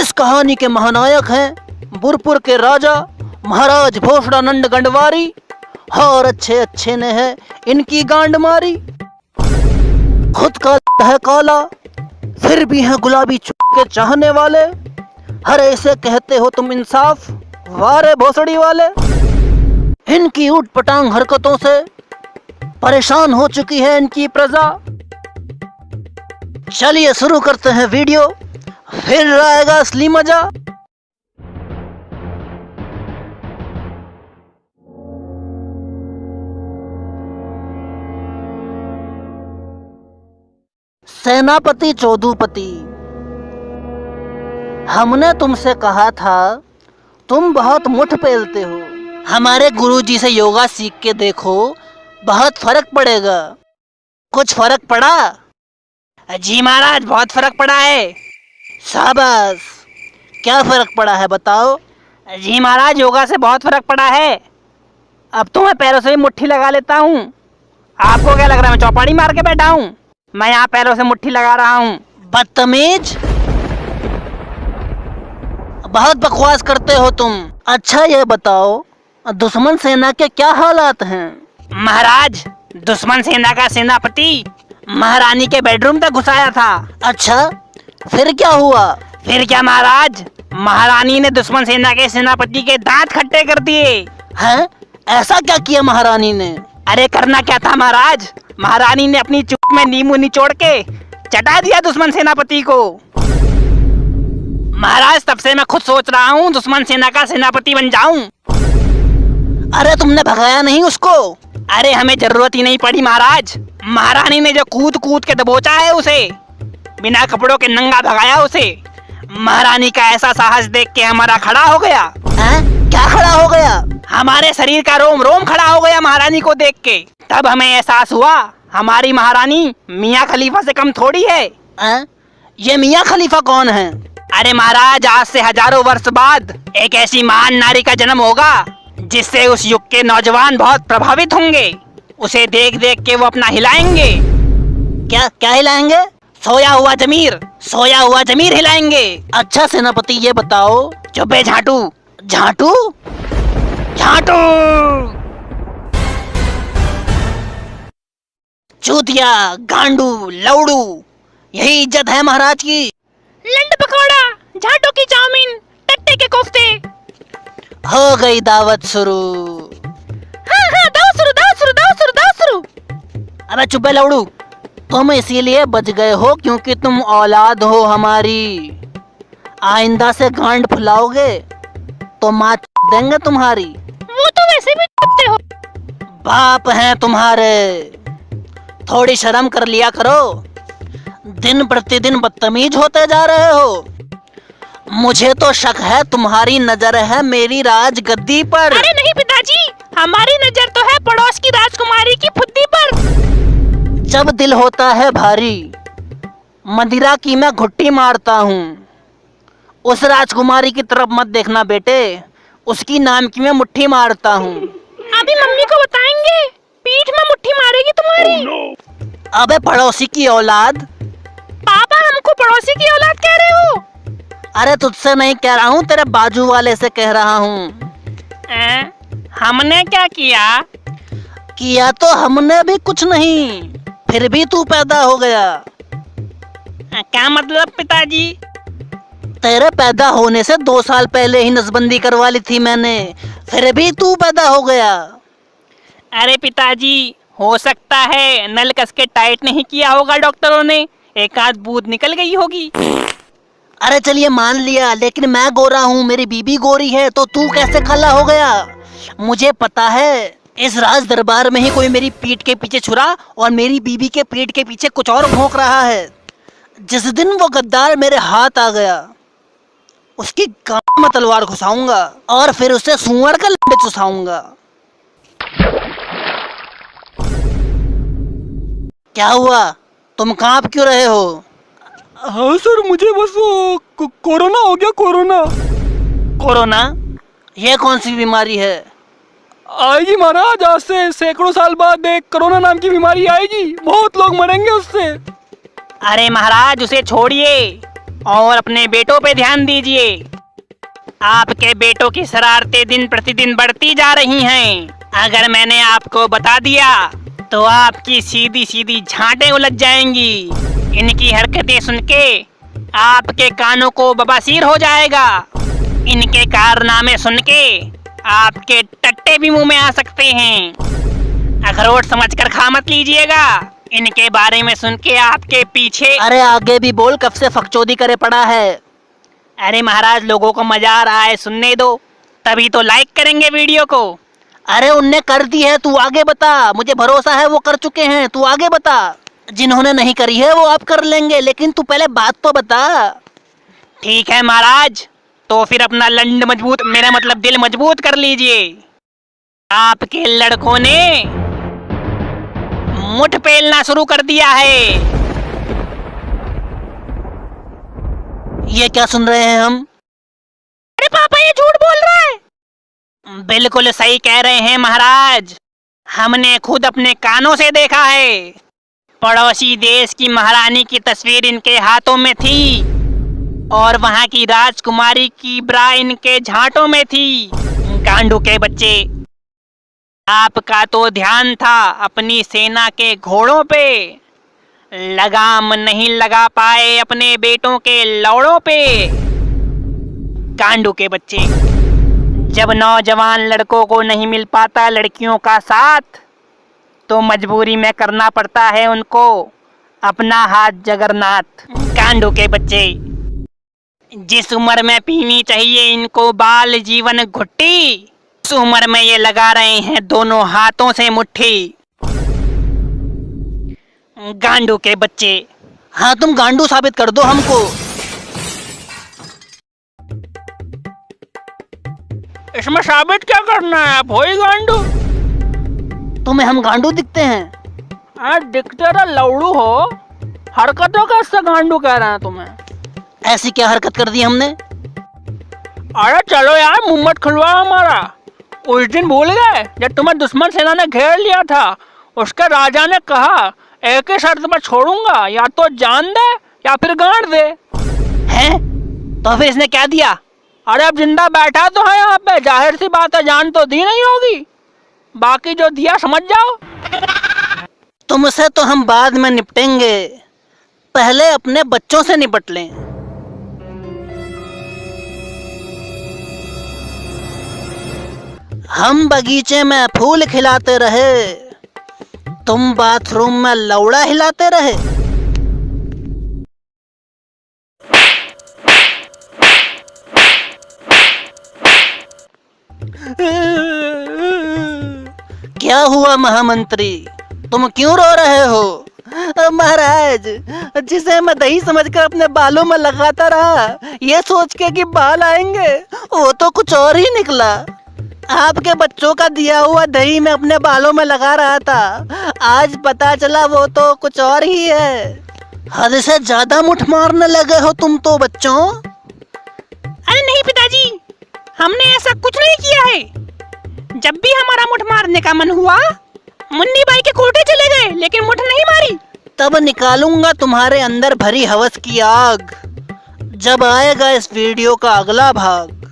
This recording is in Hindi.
इस कहानी के महानायक हैं बुरपुर के राजा महाराज भोसड़ानंद गंडवारी। और अच्छे अच्छे ने है इनकी गांड मारी। खुद का है काला फिर भी हैं गुलाबी चुप के चाहने वाले। हरे इसे कहते हो तुम इंसाफ, वारे भोसड़ी वाले। इनकी ऊट पटांग हरकतों से परेशान हो चुकी है इनकी प्रजा। चलिए शुरू करते हैं वीडियो, फिर आएगा असली मजा। सेनापति चौधुपति, हमने तुमसे कहा था तुम बहुत मुठ पेलते हो। हमारे गुरुजी से योगा सीख के देखो, बहुत फर्क पड़ेगा। कुछ फर्क पड़ा? जी महाराज, बहुत फर्क पड़ा है। शाबाश, क्या फर्क पड़ा है बताओ? जी महाराज, योगा से बहुत फर्क पड़ा है। अब तो मैं पैरों से ही मुट्ठी लगा लेता हूँ। आपको क्या लग रहा है मैं चौपाड़ी मार के बैठा हूँ? मैं यहाँ पैरों से मुट्ठी लगा रहा हूँ। बदतमीज, बहुत बकवास करते हो तुम। अच्छा ये बताओ, दुश्मन सेना के क्या हालात हैं? महाराज, दुश्मन सेना का सेनापति महारानी के बेडरूम तक घुसाया था। अच्छा, फिर क्या हुआ? फिर क्या महाराज, महारानी ने दुश्मन सेना के सेनापति के दांत खट्टे कर दिए। हैं? ऐसा क्या किया महारानी ने? अरे करना क्या था महाराज, महारानी ने अपनी चुप में नींबू निचोड़ के चटा दिया दुश्मन सेनापति को। महाराज, तब से मैं खुद सोच रहा हूँ दुश्मन सेना का सेनापति बन जाऊं। अरे तुमने भगाया नहीं उसको? अरे हमें जरूरत ही नहीं पड़ी महाराज, महारानी ने जो कूद कूद के दबोचा है उसे, बिना कपड़ों के नंगा भगाया उसे। महारानी का ऐसा साहस देख के हमारा खड़ा हो गया। क्या खड़ा हो गया? हमारे शरीर का रोम रोम खड़ा हो गया महारानी को देख के। तब हमें एहसास हुआ हमारी महारानी मियाँ खलीफा से कम थोड़ी है। ये मियाँ खलीफा कौन है? अरे महाराज, आज से हजारों वर्ष बाद एक ऐसी महान नारी का जन्म होगा जिससे उस युग के नौजवान बहुत प्रभावित होंगे। उसे देख देख के वो अपना हिलाएंगे। क्या क्या हिलाएंगे? सोया हुआ जमीर हिलाएंगे। अच्छा सेनापति, ये बताओ। चुपे झाटू, झाटू झाटू, चूतिया, गांडू, लौड़ू, यही इज्जत है महाराज की। लंड पकौड़ा, झाटू की चाउमीन, टट्टे के कोफ्ते। हो गई दावत शुरू। हाँ, दाव शुरू। अबे चुप है लौड़ू, तुम इसीलिए बच गए हो क्योंकि तुम औलाद हो हमारी। आइंदा से गांड फुलाओगे तो माँ देंगे तुम्हारी। वो तो वैसे भी चुपते हो। बाप हैं तुम्हारे, थोड़ी शर्म कर लिया करो। दिन प्रतिदिन बदतमीज होते जा रहे हो। मुझे तो शक है तुम्हारी नजर है मेरी राजगद्दी पर। अरे नहीं पिताजी, हमारी नजर तो है पड़ोस की राजकुमारी की फुद्दी पर। जब दिल होता है भारी, मदिरा की मैं घुट्टी मारता हूँ। उस राजकुमारी की तरफ मत देखना बेटे, उसकी नाम की मैं मुट्ठी मारता हूँ। अभी मम्मी को बताएंगे, पीठ में मुट्ठी मारेगी तुम्हारी। अबे पड़ोसी की औलाद। पापा, हमको पड़ोसी की औलाद कह रहे हो? अरे तुझसे नहीं कह रहा हूँ, तेरे बाजू वाले से कह रहा हूँ। हमने क्या किया? किया तो हमने भी कुछ नहीं, फिर भी तू पैदा हो गया। क्या मतलब पिताजी? तेरे पैदा होने से 2 साल पहले ही नसबंदी करवा ली थी मैंने, फिर भी तू पैदा हो गया। अरे पिताजी, हो सकता है नल कस के टाइट नहीं किया होगा डॉक्टरों ने, एक आध बूंद निकल गई होगी। अरे चलिए मान लिया, लेकिन मैं गोरा हूँ, मेरी बीबी गोरी है, तो तू कैसे काला हो गया? मुझे पता है इस राज दरबार में ही कोई मेरी पीठ के पीछे छुरा और मेरी बीबी के पीठ के पीछे कुछ और भौंक रहा है। जिस दिन वो गद्दार मेरे हाथ आ गया, उसकी कान में तलवार घुसाऊंगा और फिर उसे सुअर का लंबे चुसाऊंगा। क्या हुआ, तुम कांप क्यों रहे हो? हाँ सर, मुझे बस वो कोरोना हो गया। कोरोना? ये कौन सी बीमारी है? आएगी महाराज, आज से सैकड़ों साल बाद एक कोरोना नाम की बीमारी आएगी, बहुत लोग मरेंगे उससे। अरे महाराज, उसे छोड़िए, और अपने बेटों पे ध्यान दीजिए। आपके बेटों की शरारतें दिन प्रतिदिन बढ़ती जा रही हैं। अगर मैंने आपको बता दिया तो आपकी सीधी सीधी झांटें उलझ जाएंगी। इनकी हरकतें सुन के आपके कानों को बवासीर हो जाएगा। इनके कारनामे सुन के आपके टट्टे भी मुंह में आ सकते हैं। अखरोट समझकर खा मत लीजिएगा। इनके बारे में सुन के आपके पीछे। अरे आगे भी बोल, कब से फकचोदी करे पड़ा है। अरे महाराज, लोगों को मजा आ रहा है, सुनने दो, तभी तो लाइक करेंगे वीडियो को। अरे उनने कर दी है, तू आगे बता। मुझे भरोसा है वो कर चुके हैं, तू आगे बता। जिन्होंने नहीं करी है वो आप कर लेंगे, लेकिन तू पहले बात तो बता। ठीक है महाराज, तो फिर अपना लंड मजबूत, मेरा मतलब दिल मजबूत कर लीजिए। आपके लड़कों ने मुठ पेलना शुरू कर दिया है। ये क्या सुन रहे हैं हम? अरे पापा, ये झूठ बोल रहा है। बिल्कुल सही कह रहे हैं महाराज, हमने खुद अपने कानों से देखा है। पड़ोसी देश की महारानी की तस्वीर इनके हाथों में थी और वहां की राजकुमारी की ब्रा इनके झांटों में थी। गांडू के बच्चे, आपका तो ध्यान था अपनी सेना के घोड़ों पे, लगाम नहीं लगा पाए अपने बेटों के लौड़ों पे। गांडू के बच्चे, जब नौजवान लड़कों को नहीं मिल पाता लड़कियों का साथ, तो मजबूरी में करना पड़ता है उनको अपना हाथ जगरनाथ। गांडू के बच्चे, जिस उम्र में पीनी चाहिए इनको बाल जीवन घुट्टी, उस उम्र में ये लगा रहे हैं दोनों हाथों से मुट्ठी। गांडू के बच्चे। हाँ, तुम गांडू साबित कर दो हमको। इसमें साबित क्या करना है, आप हो ही गांडू। तुम्हें हम गांडू दिखते हैं? दिखते रहा लौड़ू हो, हरकतों का इससे गांडू कह रहे हैं तुम्हें। ऐसी क्या हरकत कर दी हमने? अरे चलो यार, मुंह मत खुलवा हमारा। उस दिन भूल गए जब तुम्हें दुश्मन सेना ने घेर लिया था, उसके राजा ने कहा एक ही शर्त पर छोड़ूंगा, या तो जान दे या फिर गाड़ दे। हैं? तो फिर इसने क्या दिया? अरे अब जिंदा बैठा तो है यहाँ पे, जाहिर सी बात है जान तो दी नहीं होगी, बाकी जो दिया समझ जाओ। तुमसे तो हम बाद में निपटेंगे, पहले अपने बच्चों से निपट लें। हम बगीचे में फूल खिलाते रहे, तुम बाथरूम में लौड़ा हिलाते रहे। क्या हुआ महामंत्री, तुम क्यों रो रहे हो? महाराज, जिसे मैं दही समझकर अपने बालों में लगाता रहा, ये सोच के कि बाल आएंगे, वो तो कुछ और ही निकला। आपके बच्चों का दिया हुआ दही मैं अपने बालों में लगा रहा था, आज पता चला वो तो कुछ और ही है। हद से ज्यादा मुठ मारने लगे हो तुम तो बच्चों। अरे नहीं पिताजी, हमने ऐसा कुछ नहीं किया है। जब भी हमारा मुठ मारने का मन हुआ, मुन्नी बाई के कोठे चले गए, लेकिन मुठ नहीं मारी। तब निकालूंगा तुम्हारे अंदर भरी हवस की आग, जब आएगा इस वीडियो का अगला भाग।